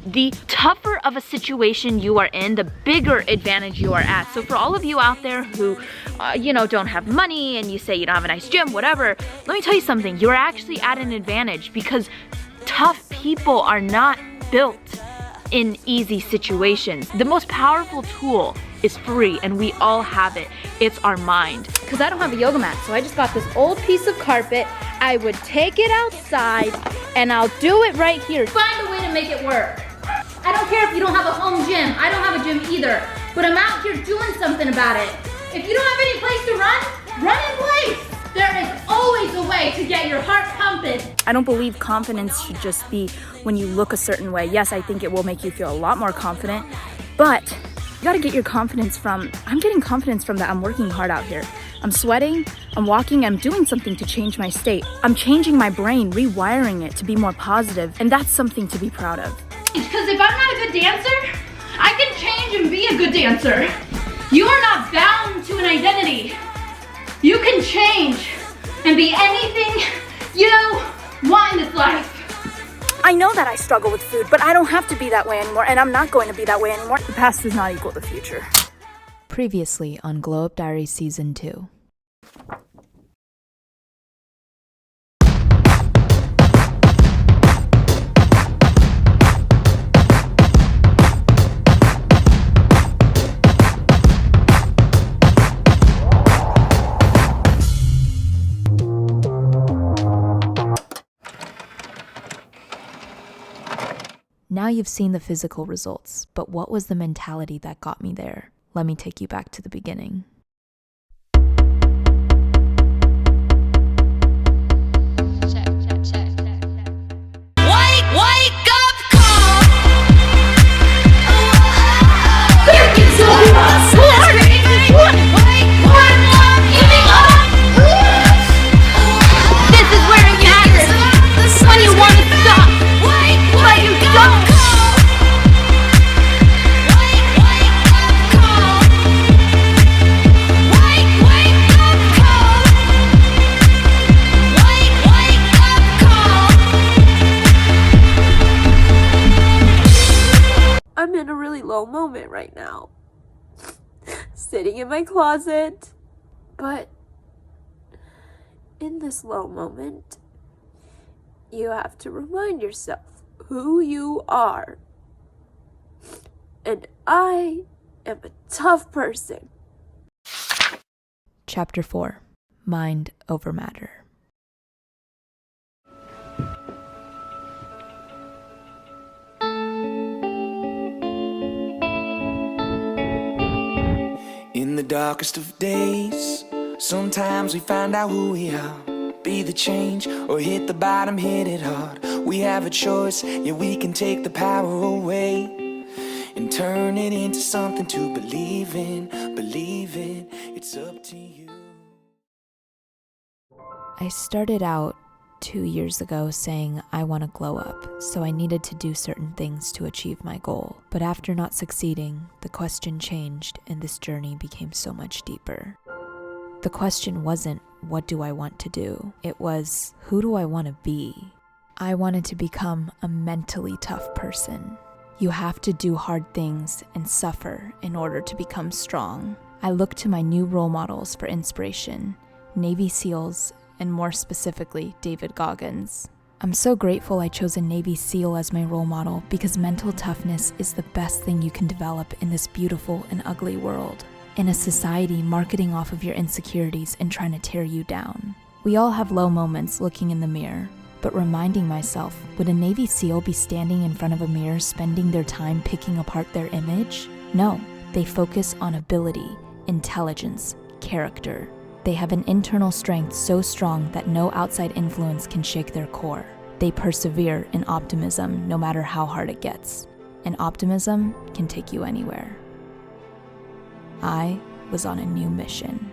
the tougher of a situation you are in, the bigger advantage you are at. So for all of you out there who, don't have money and you say you don't have a nice gym, whatever, let me tell you something. You're actually at an advantage because tough people are not built in easy situations. The most powerful tool is free and we all have it. It's our mind. Because I don't have a yoga mat, so I just got this old piece of carpet. I would take it outside and I'll do it right here. Find a way to make it work. I don't care if you don't have a home gym. I don't have a gym either, but I'm out here doing something about it. If you don't have any place to run in place. There is always a way to get your heart pumping. I don't believe confidence should just be when you look a certain way. Yes, I think it will make you feel a lot more confident, but you gotta get your confidence from, I'm getting confidence from that I'm working hard out here. I'm sweating, I'm walking, I'm doing something to change my state. I'm changing my brain, rewiring it to be more positive, and that's something to be proud of. Because if I'm not a good dancer, I can change and be a good dancer. You are not bound to an identity. You can change and be anything you want in this life. I know that I struggle with food, but I don't have to be that way anymore, and I'm not going to be that way anymore. The past does not equal the future. Previously on Glow Up Diaries Season 2. Now you've seen the physical results, but what was the mentality that got me there? Let me take you back to the beginning. Wake up call. This is where it matters. When you want to stop, but you don't. I'm in a really low moment right now. Sitting in my closet. But in this low moment, you have to remind yourself who you are. And I am a tough person. Chapter 4. Mind over Matter. In the darkest of days, sometimes we find out who we are. Be the change or hit the bottom, hit it hard. We have a choice, yeah, we can take the power away and turn it into something to believe in. Believe it, it's up to you. I started out 2 years ago saying I want to glow up, so I needed to do certain things to achieve my goal. But after not succeeding, the question changed and this journey became so much deeper. The question wasn't, what do I want to do? It was, who do I want to be? I wanted to become a mentally tough person. You have to do hard things and suffer in order to become strong. I looked to my new role models for inspiration, Navy SEALs, and more specifically, David Goggins. I'm so grateful I chose a Navy SEAL as my role model because mental toughness is the best thing you can develop in this beautiful and ugly world. In a society marketing off of your insecurities and trying to tear you down. We all have low moments looking in the mirror, but reminding myself, would a Navy SEAL be standing in front of a mirror spending their time picking apart their image? No, they focus on ability, intelligence, character. They have an internal strength so strong that no outside influence can shake their core. They persevere in optimism no matter how hard it gets. And optimism can take you anywhere. I was on a new mission.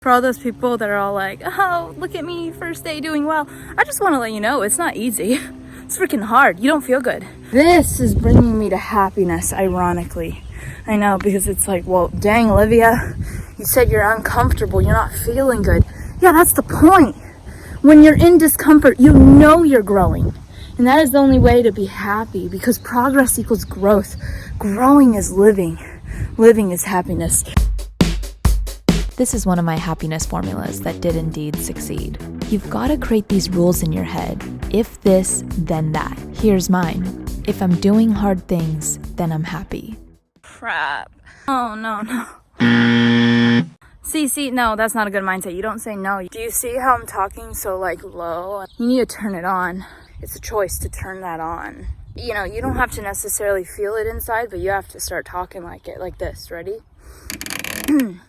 For all those people that are all like, oh, look at me, first day doing well. I just want to let you know, it's not easy. It's freaking hard. You don't feel good. This is bringing me to happiness, ironically. I know, because it's like, well, dang, Alivia, you said you're uncomfortable, you're not feeling good. Yeah, that's the point. When you're in discomfort, you know you're growing. And that is the only way to be happy, because progress equals growth. Growing is living. Living is happiness. This is one of my happiness formulas that did indeed succeed. You've got to create these rules in your head. If this, then that. Here's mine. If I'm doing hard things, then I'm happy. Crap. Oh, no. See, no, that's not a good mindset. You don't say no. Do you see how I'm talking so low? You need to turn it on. It's a choice to turn that on. You know, you don't have to necessarily feel it inside, but you have to start talking like it, like this. Ready? Okay,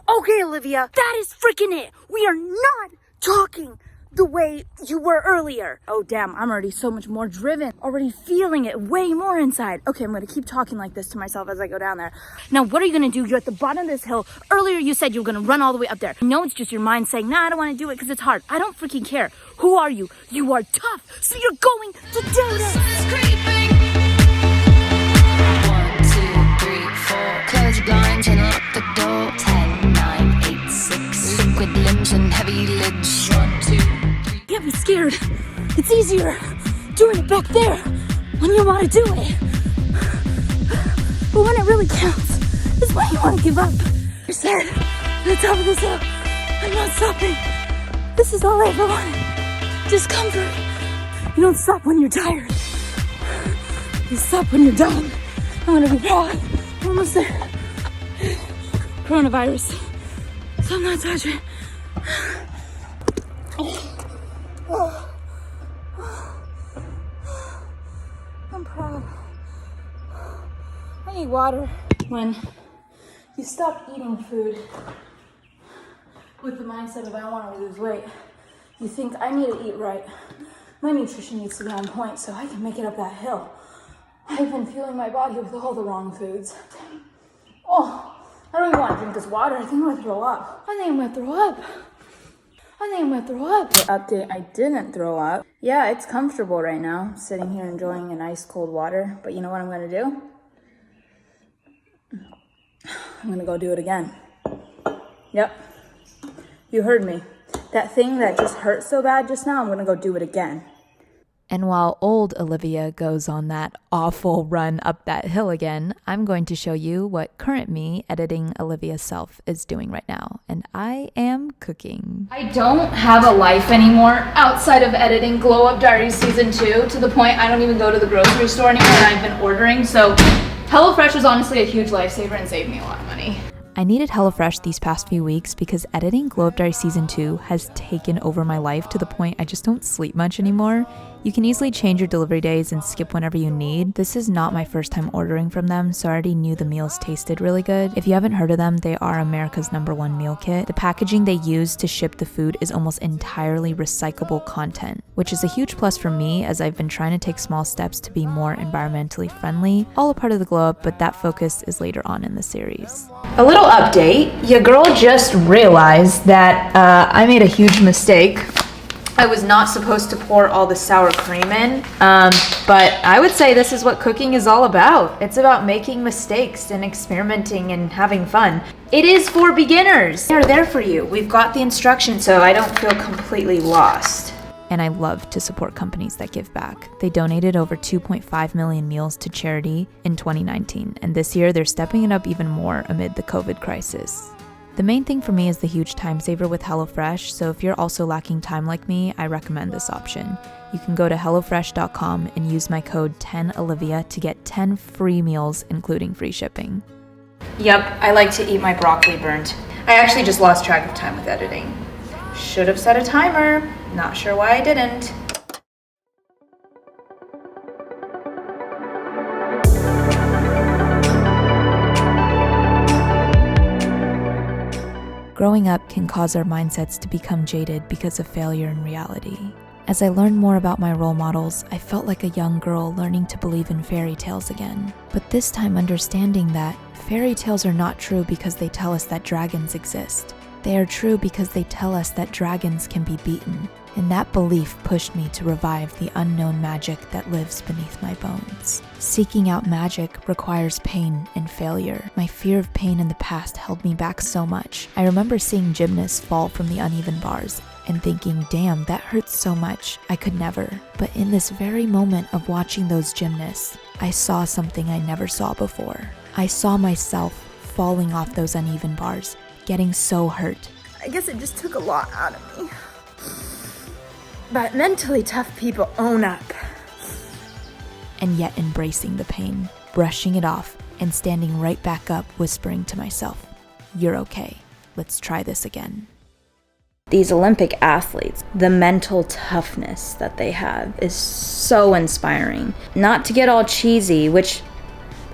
Alivia, that is freaking it. We are not talking the way you were earlier. Oh, damn, I'm already so much more driven. Already feeling it way more inside. Okay, I'm gonna keep talking like this to myself as I go down there. Now, what are you gonna do? You're at the bottom of this hill. Earlier, you said you were gonna run all the way up there. I know it's just your mind saying, nah, I don't wanna do it because it's hard. I don't freaking care. Who are you? You are tough, so you're going to do this. 1, 2, 3, 4. Close your blinds and lock the door. 10, 9, 8, 6. Liquid limbs and heavy lids. 1, 2. Can't be scared. It's easier doing it back there when you want to do it. But when it really counts is when you want to give up. You said, at the top of this hill, I'm not stopping. This is all I ever wanted. Discomfort. You don't stop when you're tired. You stop when you're done. I'm gonna be proud. I'm almost there. Coronavirus. So I'm not touching. I'm proud. I need water. When you stop eating food with the mindset of I want to lose weight, you think I need to eat right. My nutrition needs to be on point so I can make it up that hill. I've been fueling my body with all the wrong foods. Oh, I don't even want to drink this water. I think I'm going to throw up. The update, I didn't throw up. Yeah, it's comfortable right now, sitting here enjoying a nice cold water. But you know what I'm going to do? I'm going to go do it again. Yep. You heard me. That thing that just hurt so bad just now, I'm going to go do it again. And while old Alivia goes on that awful run up that hill again, I'm going to show you what current me editing Alivia's self is doing right now. And I am cooking. I don't have a life anymore outside of editing Glow Up Diaries Season 2, to the point I don't even go to the grocery store anymore, and I've been ordering. So HelloFresh was honestly a huge lifesaver and saved me a lot of money. I needed HelloFresh these past few weeks because editing Glow Up Diaries Season 2 has taken over my life to the point I just don't sleep much anymore. You can easily change your delivery days and skip whenever you need. This is not my first time ordering from them, so I already knew the meals tasted really good. If you haven't heard of them, they are America's #1 meal kit. The packaging they use to ship the food is almost entirely recyclable content, which is a huge plus for me as I've been trying to take small steps to be more environmentally friendly. All a part of the Glow Up, but that focus is later on in the series. A little update. Your girl just realized that I made a huge mistake. I was not supposed to pour all the sour cream in, but I would say this is what cooking is all about. It's about making mistakes and experimenting and having fun. It is for beginners. They're there for you. We've got the instructions, so I don't feel completely lost. And I love to support companies that give back. They donated over 2.5 million meals to charity in 2019, and this year they're stepping it up even more amid the COVID crisis. The main thing for me is the huge time saver with HelloFresh, so if you're also lacking time like me, I recommend this option. You can go to HelloFresh.com and use my code 10Alivia to get 10 free meals, including free shipping. Yep, I like to eat my broccoli burnt. I actually just lost track of time with editing. Should have set a timer. Not sure why I didn't. Growing up can cause our mindsets to become jaded because of failure in reality. As I learned more about my role models, I felt like a young girl learning to believe in fairy tales again. But this time understanding that fairy tales are not true because they tell us that dragons exist. They are true because they tell us that dragons can be beaten. And that belief pushed me to revive the unknown magic that lives beneath my bones. Seeking out magic requires pain and failure. My fear of pain in the past held me back so much. I remember seeing gymnasts fall from the uneven bars and thinking, damn, that hurts so much, I could never. But in this very moment of watching those gymnasts, I saw something I never saw before. I saw myself falling off those uneven bars, getting so hurt. I guess it just took a lot out of me. But mentally tough people own up. And yet embracing the pain, brushing it off, and standing right back up, whispering to myself, you're okay. Let's try this again. These Olympic athletes, the mental toughness that they have is so inspiring. Not to get all cheesy, which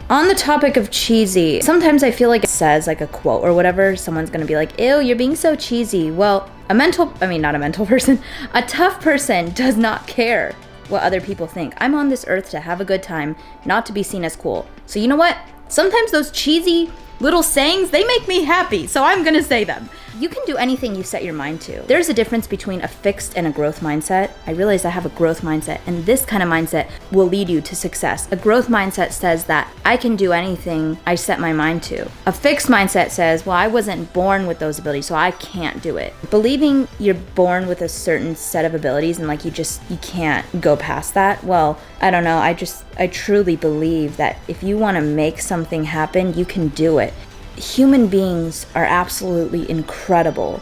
on the topic of cheesy, sometimes I feel like it says like a quote or whatever, someone's gonna be like, ew, you're being so cheesy. Well, not a mental person, a tough person does not care what other people think. I'm on this earth to have a good time, not to be seen as cool. So you know what? Sometimes those cheesy little sayings, they make me happy, so I'm gonna say them. You can do anything you set your mind to. There's a difference between a fixed and a growth mindset. I realize I have a growth mindset, and this kind of mindset will lead you to success. A growth mindset says that I can do anything I set my mind to. A fixed mindset says, well, I wasn't born with those abilities, so I can't do it. Believing you're born with a certain set of abilities and like you can't go past that, well, I don't know, I truly believe that if you want to make something happen, you can do it. Human beings are absolutely incredible.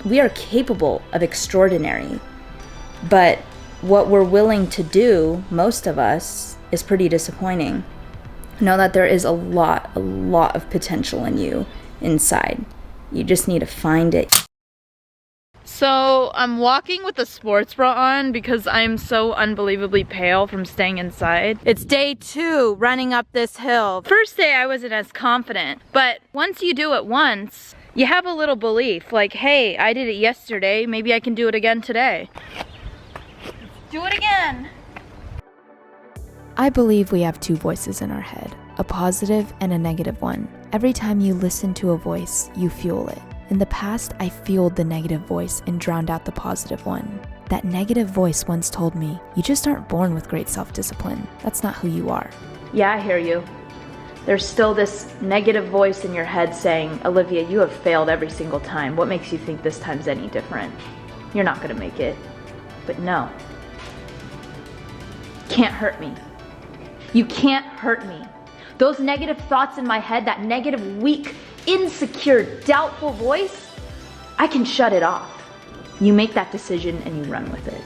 We are capable of extraordinary. But what we're willing to do, most of us, is pretty disappointing. Know that there is a lot of potential in you inside. You just need to find it. So I'm walking with a sports bra on because I'm so unbelievably pale from staying inside. It's day 2 running up this hill. First day I wasn't as confident, but once you do it once, you have a little belief like, hey, I did it yesterday, maybe I can do it again today. Do it again. I believe we have 2 voices in our head, a positive and a negative one. Every time you listen to a voice, you fuel it. In the past, I fueled the negative voice and drowned out the positive one. That negative voice once told me, you just aren't born with great self-discipline. That's not who you are. Yeah, I hear you. There's still this negative voice in your head saying, Olivia, you have failed every single time. What makes you think this time's any different? You're not gonna make it. But no. Can't hurt me. You can't hurt me. Those negative thoughts in my head, that negative, weak, insecure, doubtful voice, I can shut it off. You make that decision and you run with it.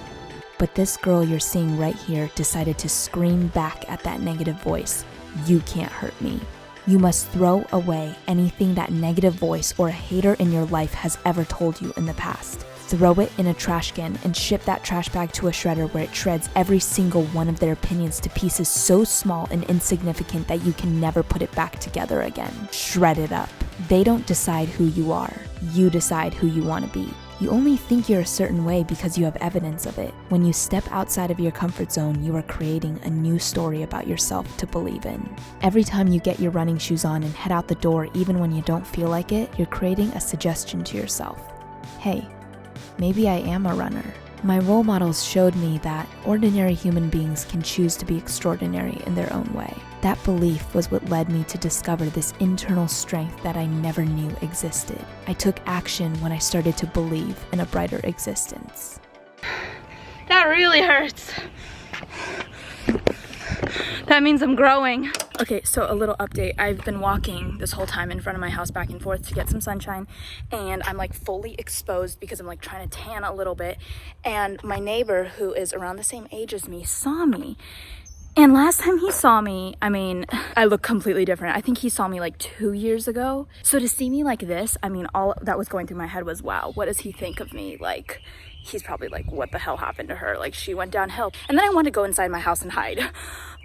But this girl you're seeing right here decided to scream back at that negative voice. You can't hurt me. You must throw away anything that negative voice or a hater in your life has ever told you in the past. Throw it in a trash can and ship that trash bag to a shredder where it shreds every single one of their opinions to pieces so small and insignificant that you can never put it back together again. Shred it up. They don't decide who you are. You decide who you want to be. You only think you're a certain way because you have evidence of it. When you step outside of your comfort zone, you are creating a new story about yourself to believe in. Every time you get your running shoes on and head out the door, even when you don't feel like it, you're creating a suggestion to yourself. Hey, maybe I am a runner. My role models showed me that ordinary human beings can choose to be extraordinary in their own way. That belief was what led me to discover this internal strength that I never knew existed. I took action when I started to believe in a brighter existence. That really hurts. That means I'm growing. Okay, so a little update. I've been walking this whole time in front of my house back and forth to get some sunshine, and I'm like fully exposed because I'm like trying to tan a little bit. And my neighbor, who is around the same age as me, saw me. And last time he saw me, I mean, I look completely different. I think he saw me like 2 years ago. So to see me like this, I mean, all that was going through my head was, wow, what does he think of me? Like, he's probably like, what the hell happened to her? Like, she went downhill. And then I wanted to go inside my house and hide.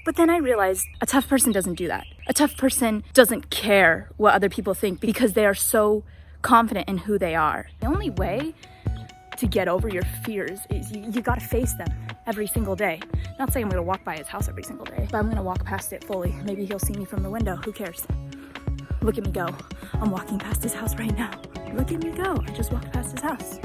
But then I realized a tough person doesn't do that. A tough person doesn't care what other people think because they are so confident in who they are. The only way to get over your fears is you gotta face them every single day. Not saying I'm gonna walk by his house every single day, but I'm gonna walk past it fully. Maybe he'll see me from the window, who cares? Look at me go. I'm walking past his house right now. Look at me go, I just walked past his house.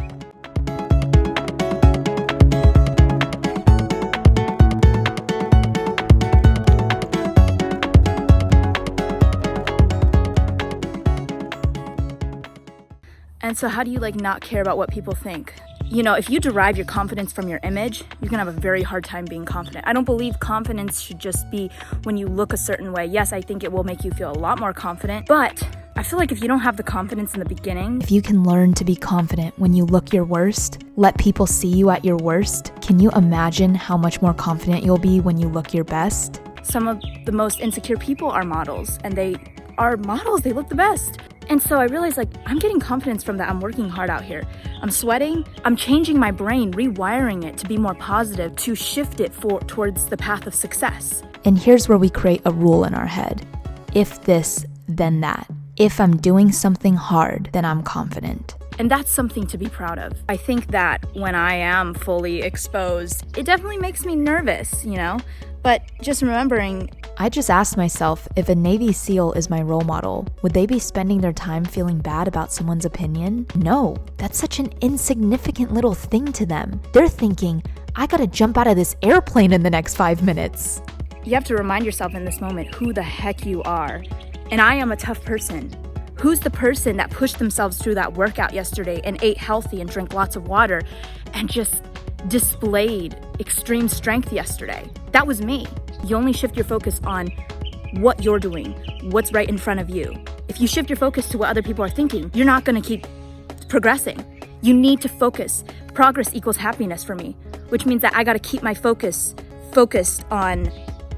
And so how do you like not care about what people think? you know, if you derive your confidence from your image, you're gonna have a very hard time being confident. I don't believe confidence should just be when you look a certain way. Yes, I think it will make you feel a lot more confident, but I feel like if you don't have the confidence in the beginning. If you can learn to be confident when you look your worst, let people see you at your worst, can you imagine how much more confident you'll be when you look your best? Some of the most insecure people are models, and they are models, they look the best. And so I realized, like, I'm getting confidence from that. I'm working hard out here. I'm sweating. I'm changing my brain, rewiring it to be more positive, to shift it towards the path of success. And here's where we create a rule in our head. If this, then that. If I'm doing something hard, then I'm confident. And that's something to be proud of. I think that when I am fully exposed, it definitely makes me nervous, you know? But just remembering, I just asked myself, if a Navy SEAL is my role model, would they be spending their time feeling bad about someone's opinion? No, that's such an insignificant little thing to them. They're thinking, I gotta jump out of this airplane in the next 5 minutes. you have to remind yourself in this moment who the heck you are. And I am a tough person. Who's the person that pushed themselves through that workout yesterday and ate healthy and drank lots of water and just displayed extreme strength yesterday? That was me. You only shift your focus on what you're doing, what's right in front of you. If you shift your focus to what other people are thinking, you're not going to keep progressing. You need to focus. Progress equals happiness for me, which means that I got to keep my focused on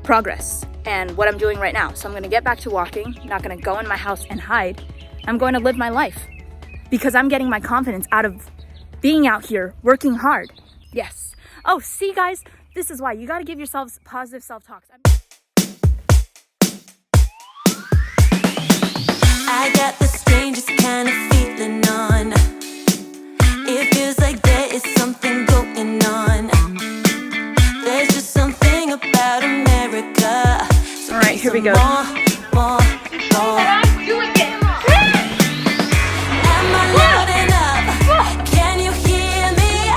progress and what I'm doing right now. So I'm going to get back to walking. I'm not going to go in my house and hide. I'm going to live my life because I'm getting my confidence out of being out here working hard. Yes. Oh, see, guys, this is why you got to give yourselves positive self-talks. I got the strangest kind of feeling on. It feels like there is something going on. There's just something about America. So all right, here we go. More. I'm doing it. Am I loud enough? Can you hear me?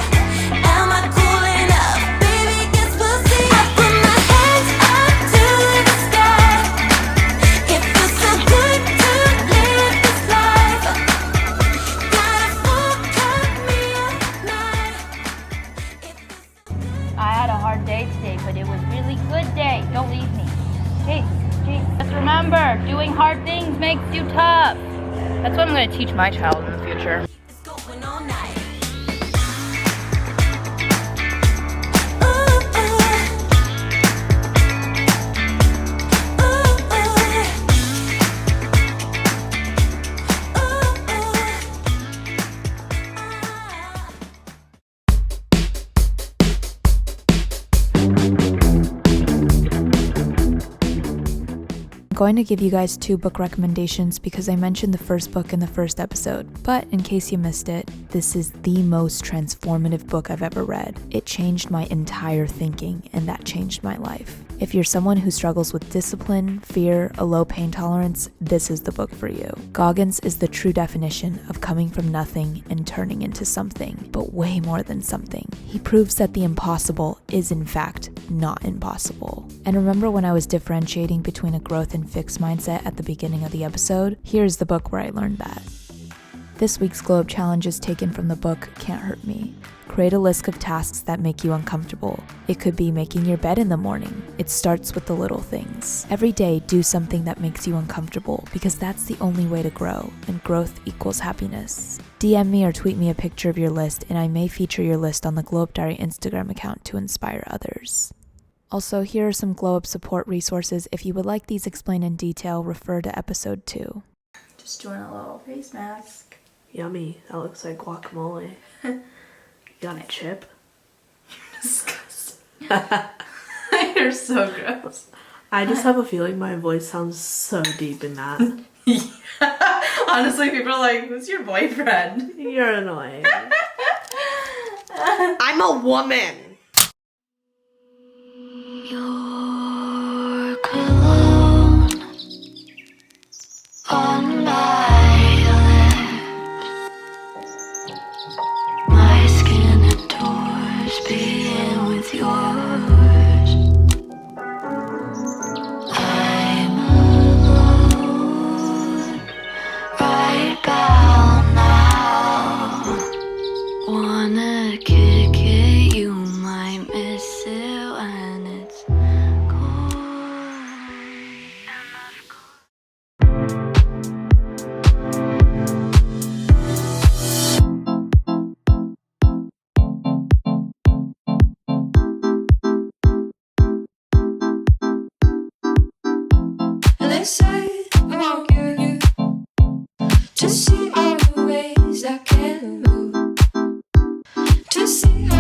Am I cool enough? Baby, guess we'll see. I put my hands up to the sky. It feels so good to live this life. Got a full cup me at night. I had a hard day today, but it was a really good day. Don't leave me. Hey, just remember, doing hard things makes you tough. That's what I'm going to teach my child in the future. It's going all night. I'm going to give you guys 2 book recommendations because I mentioned the first book in the first episode, but in case you missed it, this is the most transformative book I've ever read. It changed my entire thinking, and that changed my life. If you're someone who struggles with discipline, fear, a low pain tolerance, this is the book for you. Goggins is the true definition of coming from nothing and turning into something, but way more than something. He proves that the impossible is in fact not impossible. And remember when I was differentiating between a growth and fixed mindset at the beginning of the episode? Here's the book where I learned that. This week's Globe Challenge is taken from the book Can't Hurt Me. Create a list of tasks that make you uncomfortable. It could be making your bed in the morning. It starts with the little things. Every day, do something that makes you uncomfortable because that's the only way to grow, and growth equals happiness. DM me or tweet me a picture of your list, and I may feature your list on the Glow Up Diary Instagram account to inspire others. Also, here are some Glow Up support resources. If you would like these explained in detail, refer to episode 2. Just doing a little face mask. Yummy. That looks like guacamole. You got a chip? Disgusting. You're so gross. I just have a feeling my voice sounds so deep in that. Yeah. Honestly, people are like, who's your boyfriend? You're annoying. I'm a woman. Your cologne on my lips, my skin adores being with yours. I'm alone, right about now. Wanna they say I want you to see all the ways I can move, to see how